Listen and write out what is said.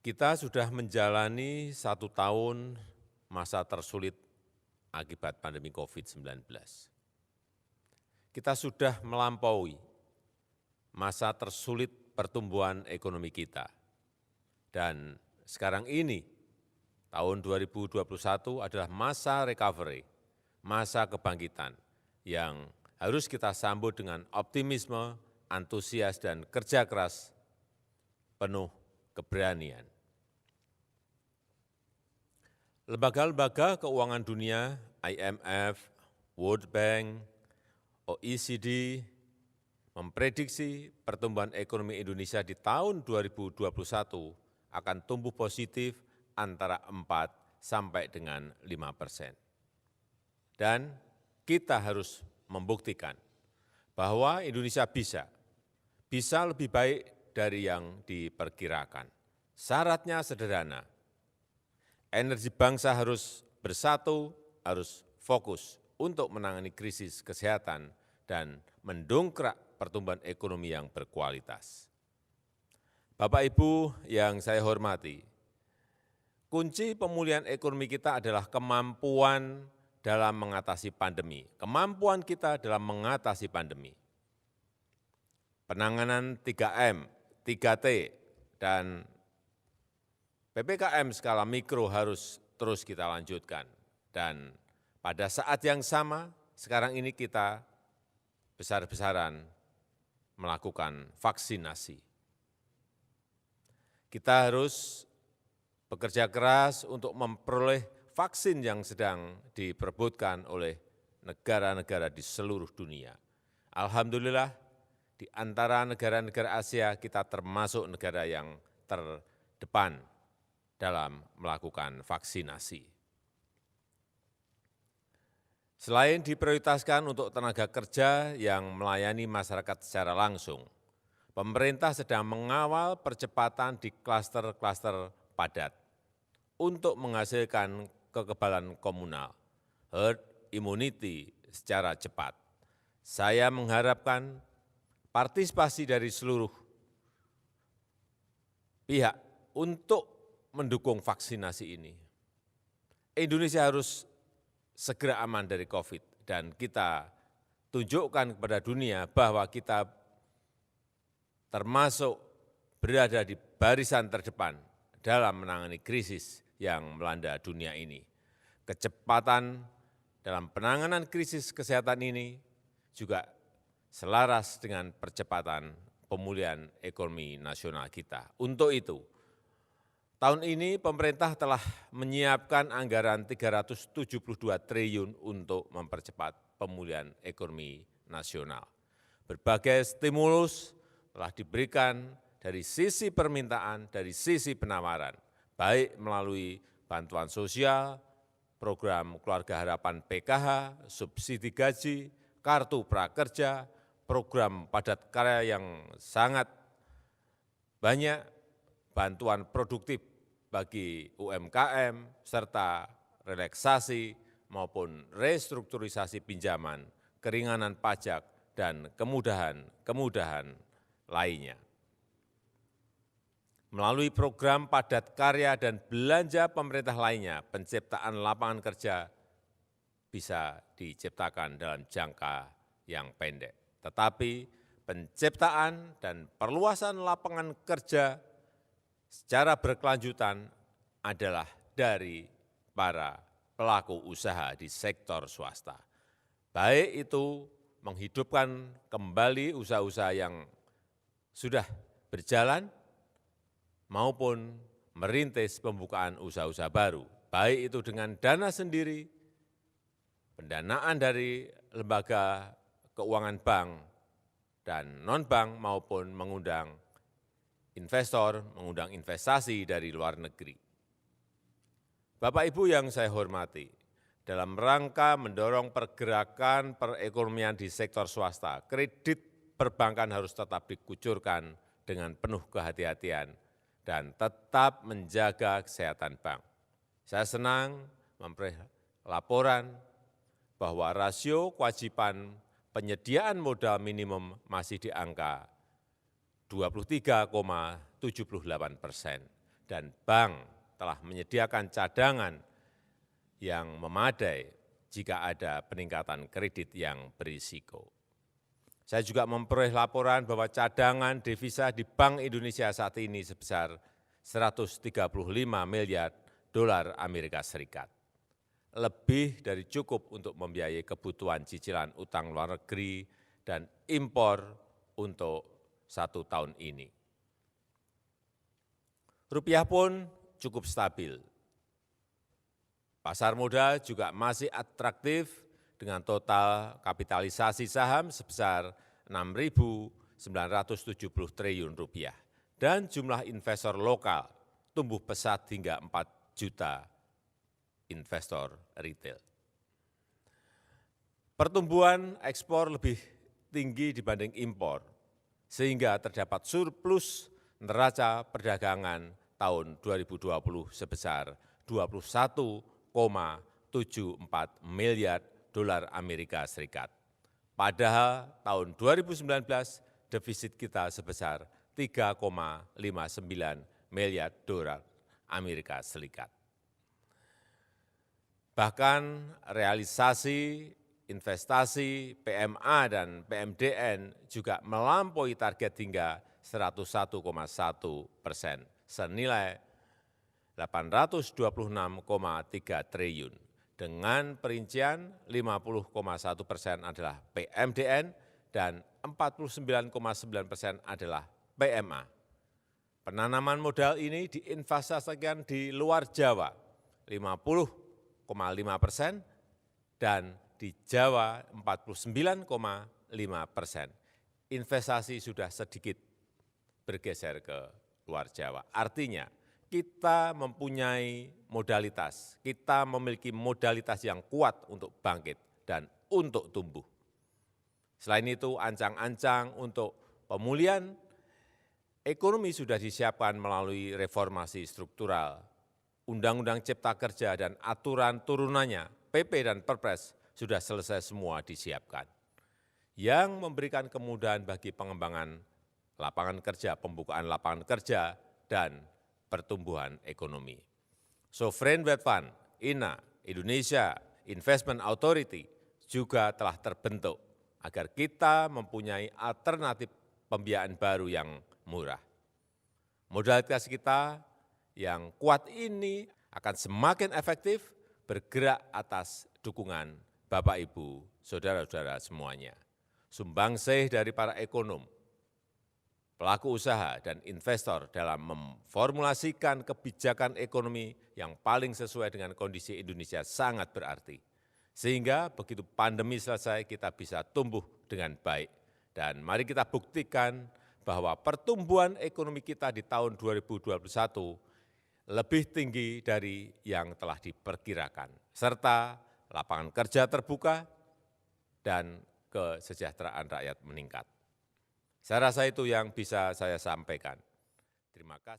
Kita sudah menjalani 1 tahun masa tersulit akibat pandemi COVID-19. Kita sudah melampaui masa tersulit pertumbuhan ekonomi kita. Dan sekarang ini, tahun 2021 adalah masa recovery, masa kebangkitan yang harus kita sambut dengan optimisme, antusias, dan kerja keras penuh keberanian. Lembaga-lembaga keuangan dunia, IMF, World Bank, OECD, memprediksi pertumbuhan ekonomi Indonesia di tahun 2021 akan tumbuh positif antara 4 sampai dengan 5%. Dan kita harus membuktikan bahwa Indonesia bisa lebih baik dari yang diperkirakan. Syaratnya sederhana. Energi bangsa harus bersatu, harus fokus untuk menangani krisis kesehatan dan mendongkrak pertumbuhan ekonomi yang berkualitas. Bapak Ibu yang saya hormati, kunci pemulihan ekonomi kita adalah kemampuan dalam mengatasi pandemi. Kemampuan kita dalam mengatasi pandemi. Penanganan 3M, 3T, dan PPKM skala mikro harus terus kita lanjutkan. Dan pada saat yang sama, sekarang ini kita besar-besaran melakukan vaksinasi. Kita harus bekerja keras untuk memperoleh vaksin yang sedang diperebutkan oleh negara-negara di seluruh dunia. Alhamdulillah, di antara negara-negara Asia kita termasuk negara yang terdepan dalam melakukan vaksinasi. Selain diprioritaskan untuk tenaga kerja yang melayani masyarakat secara langsung, pemerintah sedang mengawal percepatan di klaster-klaster padat untuk menghasilkan kekebalan komunal, herd immunity secara cepat. Saya mengharapkan partisipasi dari seluruh pihak untuk mendukung vaksinasi ini. Indonesia harus segera aman dari COVID dan kita tunjukkan kepada dunia bahwa kita termasuk berada di barisan terdepan dalam menangani krisis yang melanda dunia ini. Kecepatan dalam penanganan krisis kesehatan ini juga selaras dengan percepatan pemulihan ekonomi nasional kita. Untuk itu, tahun ini pemerintah telah menyiapkan anggaran 372 triliun untuk mempercepat pemulihan ekonomi nasional. Berbagai stimulus telah diberikan dari sisi permintaan, dari sisi penawaran, baik melalui bantuan sosial, program keluarga harapan PKH, subsidi gaji, kartu prakerja, program padat karya yang sangat banyak, bantuan produktif bagi UMKM, serta relaksasi maupun restrukturisasi pinjaman, keringanan pajak, dan kemudahan lainnya. Melalui program padat karya dan belanja pemerintah lainnya, penciptaan lapangan kerja bisa diciptakan dalam jangka yang pendek. Tetapi penciptaan dan perluasan lapangan kerja secara berkelanjutan adalah dari para pelaku usaha di sektor swasta. Baik itu menghidupkan kembali usaha-usaha yang sudah berjalan maupun merintis pembukaan usaha-usaha baru, baik itu dengan dana sendiri, pendanaan dari lembaga keuangan bank dan non-bank maupun mengundang investor, mengundang investasi dari luar negeri. Bapak Ibu yang saya hormati, dalam rangka mendorong pergerakan perekonomian di sektor swasta, kredit perbankan harus tetap dikucurkan dengan penuh kehati-hatian dan tetap menjaga kesehatan bank. Saya senang memperoleh laporan bahwa rasio kewajiban penyediaan modal minimum masih di angka 23,78%. dan bank telah menyediakan cadangan yang memadai jika ada peningkatan kredit yang berisiko. Saya juga memperoleh laporan bahwa cadangan devisa di Bank Indonesia saat ini sebesar 135 miliar dolar Amerika Serikat. Lebih dari cukup untuk membiayai kebutuhan cicilan utang luar negeri dan impor untuk 1 tahun ini. Rupiah pun cukup stabil. Pasar modal juga masih atraktif dengan total kapitalisasi saham sebesar Rp6.970 triliun dan jumlah investor lokal tumbuh pesat hingga 4 juta investor retail. Pertumbuhan ekspor lebih tinggi dibanding impor, sehingga terdapat surplus neraca perdagangan tahun 2020 sebesar 21,74 miliar dolar Amerika Serikat. Padahal tahun 2019 defisit kita sebesar 3,59 miliar dolar Amerika Serikat. Bahkan realisasi investasi PMA dan PMDN juga melampaui target hingga 101,1% senilai 826,3 triliun. Dengan perincian 50,1% adalah PMDN dan 49,9% adalah PMA. Penanaman modal ini diinvestasikan di luar Jawa 50,5% dan di Jawa 49,5%. Investasi sudah sedikit bergeser ke luar Jawa. Artinya kita mempunyai modalitas, kita memiliki modalitas yang kuat untuk bangkit dan untuk tumbuh. Selain itu, ancang-ancang untuk pemulihan ekonomi sudah disiapkan melalui reformasi struktural, Undang-Undang Cipta Kerja dan aturan turunannya, PP dan Perpres sudah selesai semua disiapkan, yang memberikan kemudahan bagi pengembangan lapangan kerja, pembukaan lapangan kerja, dan pertumbuhan ekonomi. Sovereign Wealth Fund, INA, Indonesia Investment Authority, juga telah terbentuk agar kita mempunyai alternatif pembiayaan baru yang murah. Modalitas kita yang kuat ini akan semakin efektif bergerak atas dukungan Bapak, Ibu, saudara-saudara semuanya. Sumbangsih dari para ekonom, pelaku usaha, dan investor dalam memformulasikan kebijakan ekonomi yang paling sesuai dengan kondisi Indonesia sangat berarti. Sehingga begitu pandemi selesai, kita bisa tumbuh dengan baik. Dan mari kita buktikan bahwa pertumbuhan ekonomi kita di tahun 2021 lebih tinggi dari yang telah diperkirakan, serta lapangan kerja terbuka dan kesejahteraan rakyat meningkat. Saya rasa itu yang bisa saya sampaikan. Terima kasih.